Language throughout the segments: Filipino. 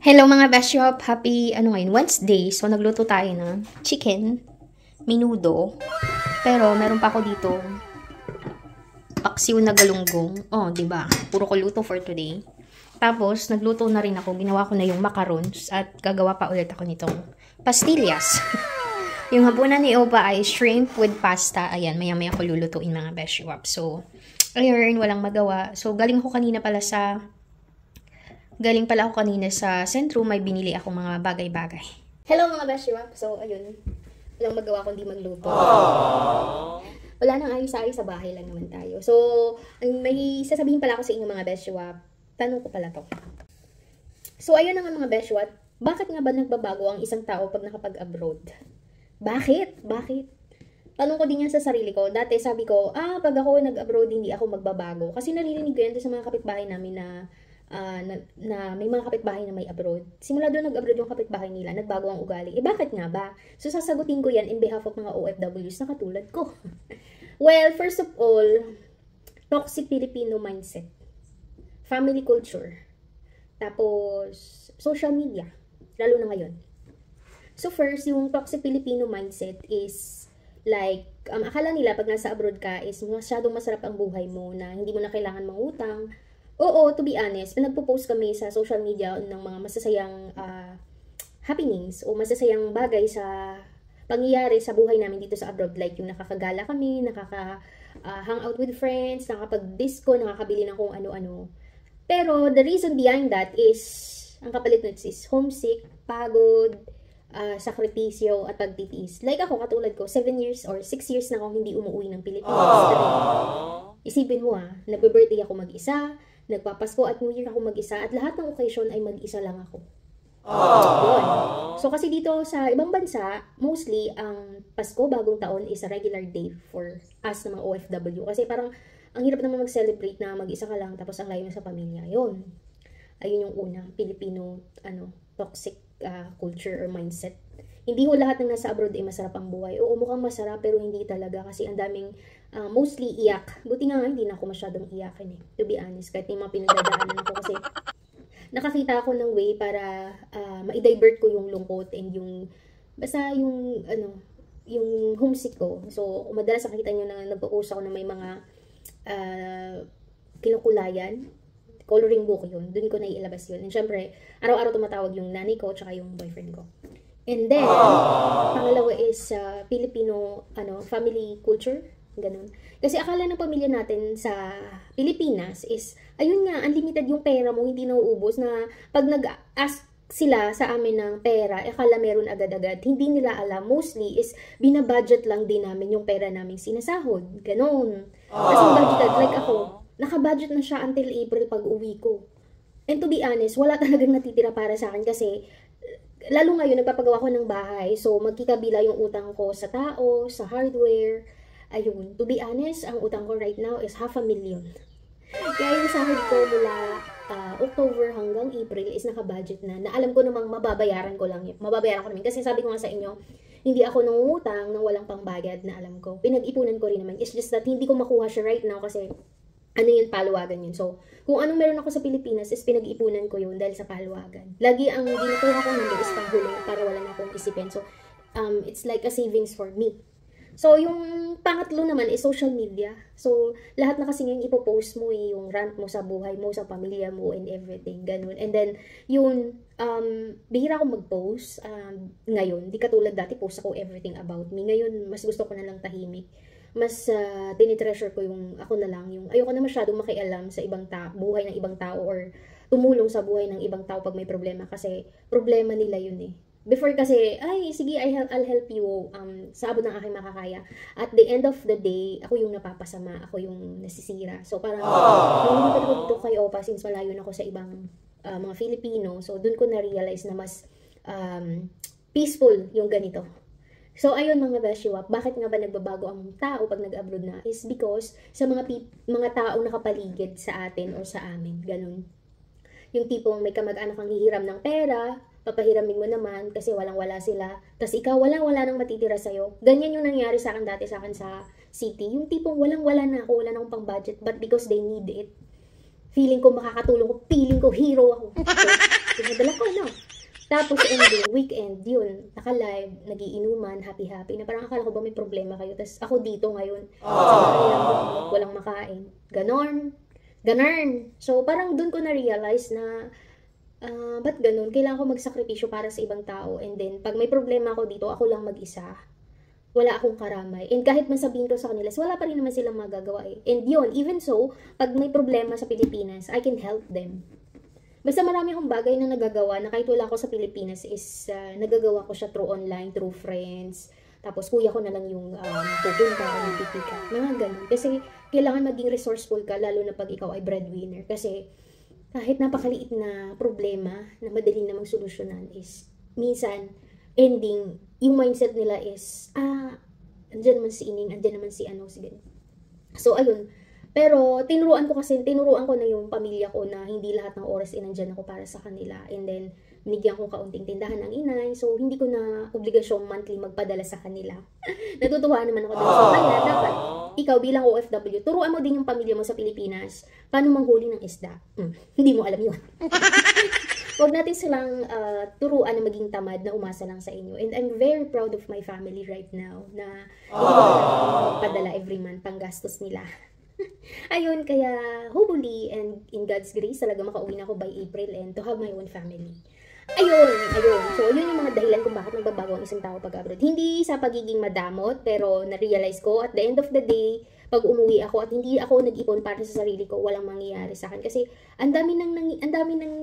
Hello mga Beshop! Happy, ngayon, Wednesday. So, nagluto tayo ng chicken, minudo. Pero, meron pa ako dito, paksiw na galunggong. Oh, diba? Puro ko luto for today. Tapos, nagluto na rin ako. Ginawa ko na yung macarons at gagawa pa ulit ako nitong pastillas. Yung hapunan ni Opa ay shrimp with pasta. Ayan, maya-maya ko lulutuin mga Beshop. So, ayun, walang magawa. So, galing pala ako kanina sa sentro, may binili akong mga bagay-bagay. Hello mga Beshop! So, ayun. Walang magawa kundi magluto. Wala nang ayos-ayos sa bahay lang naman tayo. So, may sasabihin pala ako sa inyo mga Beshop. Tanong ko pala to. So, ayun na nga mga Beshop. Bakit nga ba nagbabago ang isang tao pag nakapag-abroad? Bakit? Tanong ko din yan sa sarili ko. Dati sabi ko, pag ako nag-abroad, hindi ako magbabago. Kasi naririnig ko yan sa mga kapitbahay namin na may mga kapitbahay na may abroad. Simula doon nag-abroad yung kapitbahay nila, nagbago ang ugali. Bakit nga ba? So, sasagutin ko yan in behalf of mga OFWs na katulad ko. Well, first of all, toxic Filipino mindset. Family culture. Tapos, social media. Lalo na ngayon. So, first, yung toxic Filipino mindset is like, akala nila pag nasa abroad ka is masyadong masarap ang buhay mo na hindi mo na kailangan mangutang. Oo, to be honest, nagpo-post kami sa social media ng mga masasayang happenings o masasayang bagay sa pangyayari sa buhay namin dito sa abroad. Like yung nakakagala kami, hang out with friends, nakakapag-disco, nakakabili ng kung ano-ano. Pero the reason behind that is, ang kapalit nun is homesick, pagod, sakripisyo at pagtitiis. Like ako, katulad ko, 7 years or 6 years na ako hindi umuwi ng Pilipinas. Isipin mo nagbe-birthday ako mag-isa, nagpapasko at New Year ako mag-isa, at lahat ng occasion ay mag-isa lang ako. Yun. So kasi dito sa ibang bansa, mostly ang Pasko, bagong taon is a regular day for us na mga OFW. Kasi parang ang hirap naman mag-celebrate na mag-isa ka lang tapos ang layo sa pamilya. Yun. Ayun yung una, Filipino toxic culture or mindset. Hindi ho lahat ng nasa abroad ay masarap ang buhay. Oo, mukhang masarap pero hindi talaga kasi ang daming mostly iyak. Buti nga hindi na ako masyadong iyakin to be honest. Kahit may mga pinagdadaanan ako kasi nakakita ako ng way para ma-divert ko yung lungkot and yung basta yung homesick ko. So, madalas nakikita nyo na nagpo-post ako na may mga kinukulayan. Coloring book yun. Doon ko naiilabas yun. And syempre, araw-araw tumatawag yung nanay ko tsaka yung boyfriend ko. And then, pangalawa is Filipino family culture. Ganun. Kasi akala ng pamilya natin sa Pilipinas is, ayun nga, unlimited yung pera mo, hindi nauubos na pag nag-ask sila sa amin ng pera, akala meron agad-agad. Hindi nila alam. Mostly is, binabudget lang din namin yung pera namin sinasahod. Ganun. Kasi budgeted, like ako, naka-budget na siya until April pag uwi ko. And to be honest, wala talagang natitira para sa akin kasi lalo ngayon, nagpapagawa ko ng bahay. So, magkikabila yung utang ko sa tao, sa hardware. Ayun, to be honest, ang utang ko right now is 500,000. Kaya yung sahod ko mula October hanggang April is naka-budget na alam ko namang mababayaran ko lang yun. Mababayaran ko naman. Kasi sabi ko nga sa inyo, hindi ako nangungutang nang walang pangbayad na alam ko. Pinag-ipunan ko rin naman. It's just that hindi ko makuha siya right now kasi yun, paluwagan yun. So, kung anong meron ako sa Pilipinas is pinag-ipunan ko yun dahil sa paluwagan. Lagi ang ginukuha ko nandun is panghuli para wala na akong isipin. So, it's like a savings for me. So, yung pangatlo naman is social media. So, lahat na kasi ngayon ipopost mo yung rant mo sa buhay mo, sa pamilya mo, and everything. Ganun. And then, yun, bihira ako mag-post ngayon. Di katulad dati, post ako everything about me. Ngayon, mas gusto ko na lang tahimik. Mas tinitreasure ko yung ako na lang. Yung ayoko na masyadong makialam sa ibang buhay ng ibang tao or tumulong sa buhay ng ibang tao pag may problema. Kasi problema nila yun Before kasi, sige, I'll help you sa abot ng aking makakaya. At the end of the day, ako yung napapasama, ako yung nasisira. So parang, nung ako dito kay Opa, since malayo na ako sa ibang mga Filipino, so dun ko na-realize na mas peaceful yung ganito. So ayun mga Beshop, bakit nga ba nagbabago ang tao pag nag-abroad na? Is because sa mga taong nakapaligid sa atin or sa amin, ganun. Yung tipong may kamag-anak kang hihiram ng pera, papahiramin mo naman kasi walang-wala sila. Tapos ikaw, walang-wala nang matitira sa'yo. Ganyan yung nangyari sa akin dati sa city. Yung tipong walang-wala na ako, wala na akong pang-budget, but because they need it. Feeling ko makakatulong ko, feeling ko hero ako. So, Pinadala ko, no? Tapos, ending, weekend, yun, naka-live, nagiinuman, happy-happy, na parang akala ko ba may problema kayo, tapos ako dito ngayon, sa bahay lang, walang makain. Ganon. So, parang dun ko na-realize na, ba't ganun? Kailangan ko magsakripisyo para sa ibang tao, and then, pag may problema ako dito, ako lang mag-isa. Wala akong karamay. And kahit man sabihin ko sa kanila, wala pa rin naman silang magagawa eh. And yun, even so, pag may problema sa Pilipinas, I can help them. Basta marami akong bagay na nagagawa na kahit wala ako sa Pilipinas is nagagawa ko siya through online, through friends. Tapos kuya ko na lang yung pupunta o nagpipika. Mga ganun. Kasi kailangan maging resourceful ka, lalo na pag ikaw ay breadwinner. Kasi kahit napakaliit na problema na madaling namang solusyonan is minsan, ending, yung mindset nila is, andyan naman si Ining, andyan naman si ano, si ganyan. So, ayun. Pero, tinuruan ko na yung pamilya ko na hindi lahat ng oras nandyan ako para sa kanila. And then, binigyan ko kaunting tindahan ng inay. So, hindi ko na obligasyong monthly magpadala sa kanila. Natutuwa naman ako doon. So, kaya, dapat, ikaw bilang OFW, turuan mo din yung pamilya mo sa Pilipinas paano manghuli ng isda. Hindi mo alam yun. Huwag natin silang turuan na maging tamad na umasa lang sa inyo. And I'm very proud of my family right now na hindi ko magpadala every month pang gastos nila. Ayun, kaya hopefully and in God's grace talaga makauwi na ako by April and to have my own family. Ayun. So, yun yung mga dahilan kung bakit nagbabago ang isang tao pag abroad. Hindi sa pagiging madamot, pero na-realize ko at the end of the day, pag umuwi ako at hindi ako nag-ipon para sa sarili ko, walang mangyayari sa akin. Kasi ang dami nang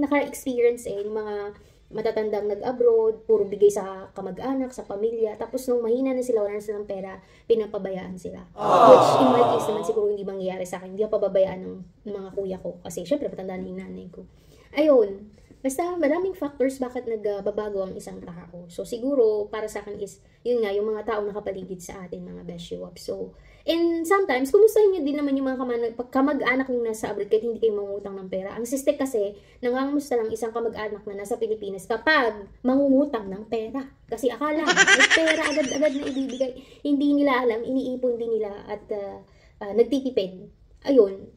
naka-experience yung mga matatandang nag-abroad, puro bigay sa kamag-anak, sa pamilya. Tapos nung mahina na sila, wala na silang pera, pinapabayaan sila. Which in my case naman siguro hindi mangyayari sa akin. Hindi ako pababayaan ng mga kuya ko. Kasi syempre matanda na yung nanay ko. Ayun. Basta maraming factors bakit nagbabago ang isang tao. So siguro para sa akin is, yun nga, yung mga tao nakapaligid sa atin, mga beshiwap. So, and sometimes, kumustahin nyo din naman yung mga kamag-anak nyo nasa abroad kahit hindi kayo mangutang ng pera. Ang sistek kasi, nangangamusta lang isang kamag-anak na nasa Pilipinas kapag mangungutang ng pera. Kasi akala, may pera agad-agad na ibibigay. Hindi nila alam, iniipon din nila at nagtitipid. Ayun.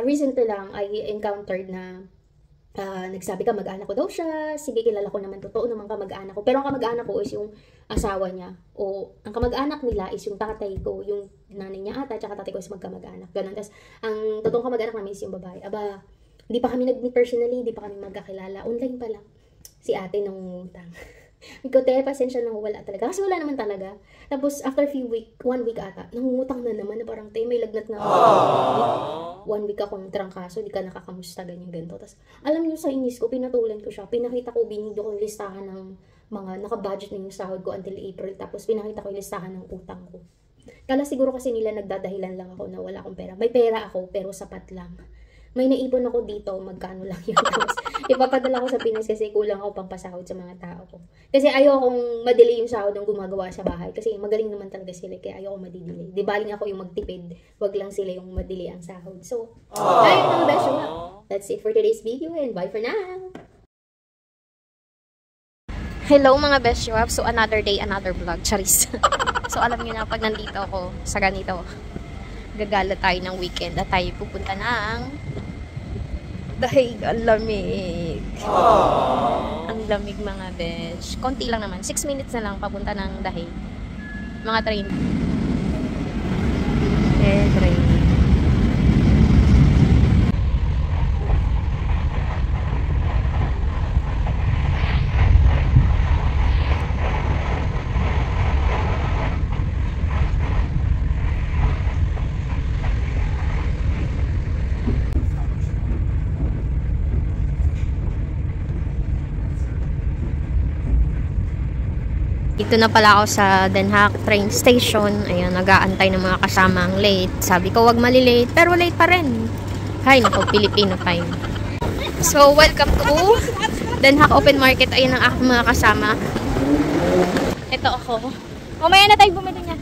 Recently lang, I encountered na nagsabi ka, mag-anak ko daw siya. Sige, kilala ko naman, totoo naman kamag-anak ko. Pero ang kamag-anak ko is yung asawa niya. O ang kamag-anak nila is yung tatay ko. Yung nanay niya ata, tsaka tatay ko is magkamag-anak. Ganun. Tapos, ang totoong kamag-anak namin is yung babae. Aba, hindi pa kami nag-meet personally, hindi pa kami magkakilala. Online pa lang. Si ate nangungutang. Ikaw, pasensya na wala talaga. Kasi wala naman talaga. Tapos, after 1 week ata, nangungutang na naman na parang, may lagnat na 1 week akong trangkaso, di ka nakakamusta, ganyan, ganito. Tapos, alam nyo, sa inis ko, pinatulan ko siya. Pinakita ko, binigyo ko yung listahan ng mga naka-budget na yung sahod ko until April. Tapos, pinakita ko yung listahan ng utang ko. Kala siguro kasi nila nagdadahilan lang ako na wala akong pera. May pera ako, pero sapat lang. May naipon ako dito, magkano lang yun. Tapos, ipapadala ko sa Pinas kasi kulang ako pampasahod sa mga tao ko. Kasi ayokong madili yung sahod ng gumagawa sa bahay. Kasi magaling naman talaga sila, kaya ayokong madidili. Di baling ako yung magtipid, wag lang sila yung madili ang sahod. So, ayun mga besyo. That's it for today's video and bye for now! Hello mga besyo. So, another day, another vlog. Charis. So, alam niyo na pag nandito ako sa ganito, gagala tayo ng weekend at tayo pupunta ng Dahig. Ang lamig. Ang lamig mga besh. Konti lang naman. 6 minutes na lang papunta ng Dahig. Mga train. Train. Dito na pala ako sa Den Haag train station. Ayan, nag-aantay ng mga kasamang late. Sabi ko, wag malilate, pero late pa rin. Hay, nako, Filipino time. So, welcome to Den Haag Open Market. Ayan ang aking mga kasama. Ito ako. Mamaya na tayo bumili niya.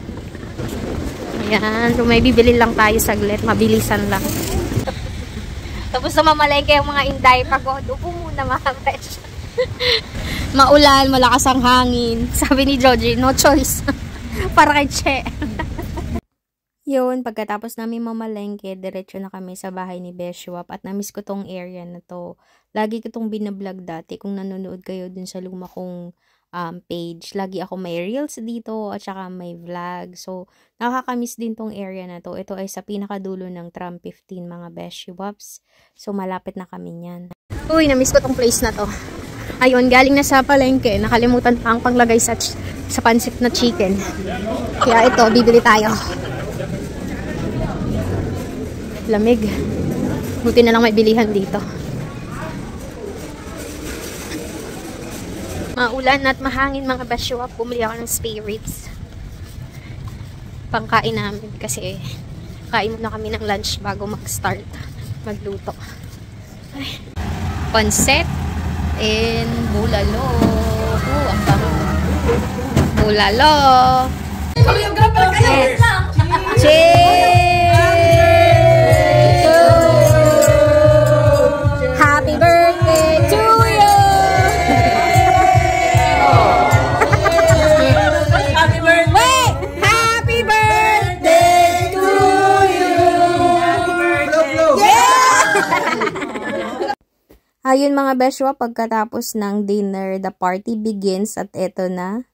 Ayan, so may bibili lang tayo saglit. Mabilisan lang. Tapos na mamalengke yung mga inday. Pagod, upo muna mga besh. Maulan, malakas ang hangin. Sabi ni Joji, no choice. Para kay Che. Yun, pagkatapos namin mamalengke, diretso na kami sa bahay ni Beshuap. At namiss ko tong area na to. Lagi ko itong binablog dati kung nanonood kayo dun sa luma kong page. Lagi ako may reels dito at saka may vlog. So, nakakamiss din tong area na to. Ito ay sa pinakadulo ng tram 15 mga beshi wops. So, malapit na kami niyan. Uy, namiss ko tong place na to. Ayun, galing na sa palengke. Nakalimutan pa ang panglagay sa pansit na chicken. Kaya ito, bibili tayo. Lamig. Buti na lang may bilihan dito. Maulan at mahangin mga beshi wop. Bumili ako ng spare ribs. Pangkain namin kasi kain muna kami ng lunch bago mag-start magluto. Ay. Pansit and bulalo. Ang bango. Bulalo. Cheers! Happy birthday to you! Happy birthday! Happy birthday to you! Ayun mga beshwa, pagkatapos ng dinner, the party begins at eto na.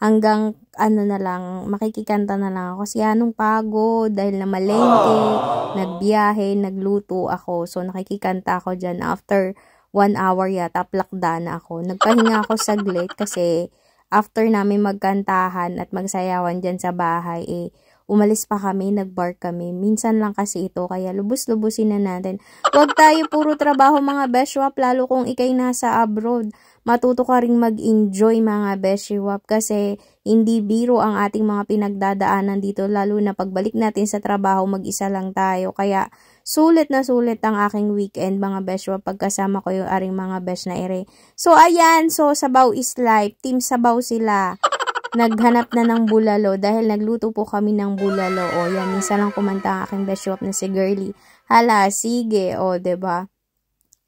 Hanggang ano na lang, makikikanta na lang ako. Kasi anong pagod dahil na malengke, nagbiyahe, nagluto ako. So nakikikanta ako dyan. After 1 hour yata, plakda na ako. Nagpahinga ako saglit kasi after namin magkantahan at magsayawan dyan sa bahay, umalis pa kami, nagbar kami. Minsan lang kasi ito, kaya lubos-lubusin na natin. Huwag tayo puro trabaho mga beshwap, lalo kung ikay nasa abroad. Matuto ka ring mag-enjoy mga beshwap kasi hindi biro ang ating mga pinagdadaanan dito, lalo na pagbalik natin sa trabaho, mag-isa lang tayo. Kaya sulit na sulit ang aking weekend mga beshwap pagkasama ko yung aring mga besh na ere. So ayan, so Sabaw is life, team Sabaw sila. Naghanap na ng bulalo dahil nagluto po kami ng bulalo. O yan, minsan lang kumanta ang aking beshwap na si Girly. Hala, sige, o diba?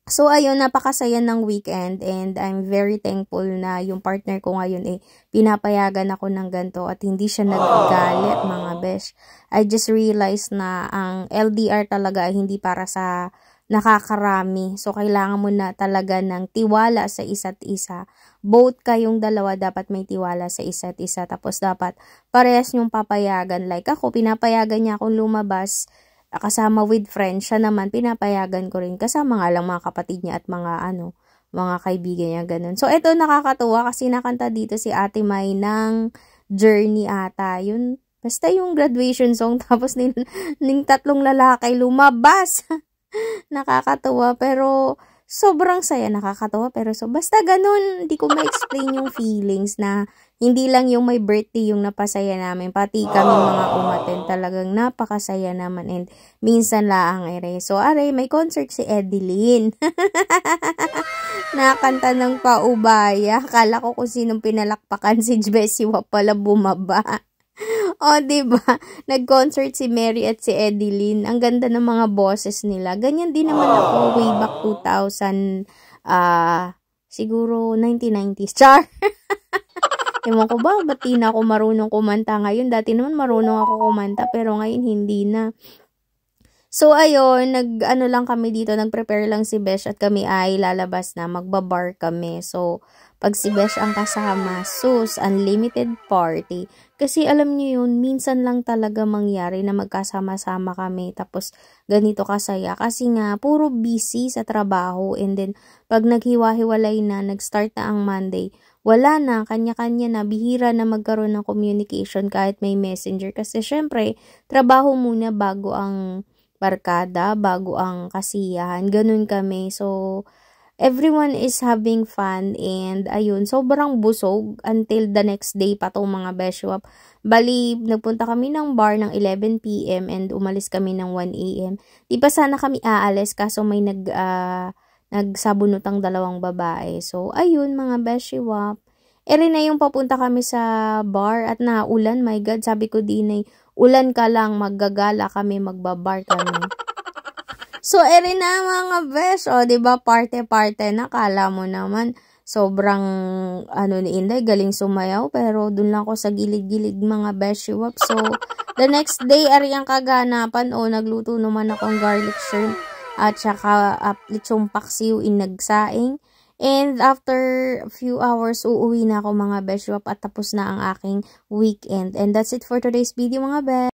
So, ayun, napakasaya ng weekend and I'm very thankful na yung partner ko ngayon pinapayagan ako ng ganito at hindi siya nagagalit mga besh. I just realized na ang LDR talaga ay hindi para sa nakakarami. So, kailangan mo na talaga ng tiwala sa isa't isa. Both kayong dalawa dapat may tiwala sa isa't isa. Tapos, dapat parehas nyong papayagan. Like ako, pinapayagan niya akong lumabas kasama with friends, siya naman pinapayagan ko rin kasama nga lang mga kapatid niya at mga kaibigan niya, ganun. So, ito nakakatuwa kasi nakanta dito si Ate May ng Journey ata. Yun, basta yung graduation song, tapos ning tatlong lalaki lumabas. Nakakatuwa, pero sobrang saya, nakakatawa, pero basta ganun, hindi ko ma-explain yung feelings na hindi lang yung may birthday yung napasaya namin, pati kami mga umaten, talagang napakasaya naman and minsan laang ere. So, may concert si Edeline. Nakanta ng paubaya. Akala ko kung sinong pinalakpakan si Jessie wa pala bumaba. O, diba? Nag-concert si Mary at si Edeline. Ang ganda ng mga boses nila. Ganyan din naman ako way back 2000, siguro 1990s. Char! Ewan ko ba, ba't di na ako marunong kumanta ngayon? Dati naman marunong ako kumanta, pero ngayon hindi na. So, ayun, lang kami dito, nag-prepare lang si Besh at kami ay lalabas na, magbabar kami. So, pag si Besh ang kasama, sus, unlimited party. Kasi alam niyo yun, minsan lang talaga mangyari na magkasama-sama kami, tapos ganito kasaya. Kasi nga, puro busy sa trabaho, and then, pag naghiwa-hiwalay na, nag-start na ang Monday, wala na, kanya-kanya na, bihira na magkaroon ng communication kahit may messenger. Kasi syempre, trabaho muna bago ang barkada, bago ang kasiyahan. Ganun kami. So, everyone is having fun and ayun, sobrang busog until the next day pa tong mga beshwap. Bali, nagpunta kami ng bar ng 11 PM and umalis kami ng 1 AM. Di pa sana kami aalis kaso may nagsabunotang dalawang babae. So, ayun mga beshiwap. Rin na yung papunta kami sa bar at naulan. My God, sabi ko din ulan ka lang, maggagala kami, magbabar kami. So, rin na mga besh. O, diba, parte-parte na. Kala mo naman, sobrang, ni Inday, galing sumayaw. Pero, dun lang ako sa gilid-gilid mga beshiwap. So, the next day, ari ang kaganapan. O, nagluto naman akong garlic shrimp. at saka lechong paksiw inagsaing. And after a few hours, uuwi na ako mga beshwap at tapos na ang aking weekend. And that's it for today's video mga besh.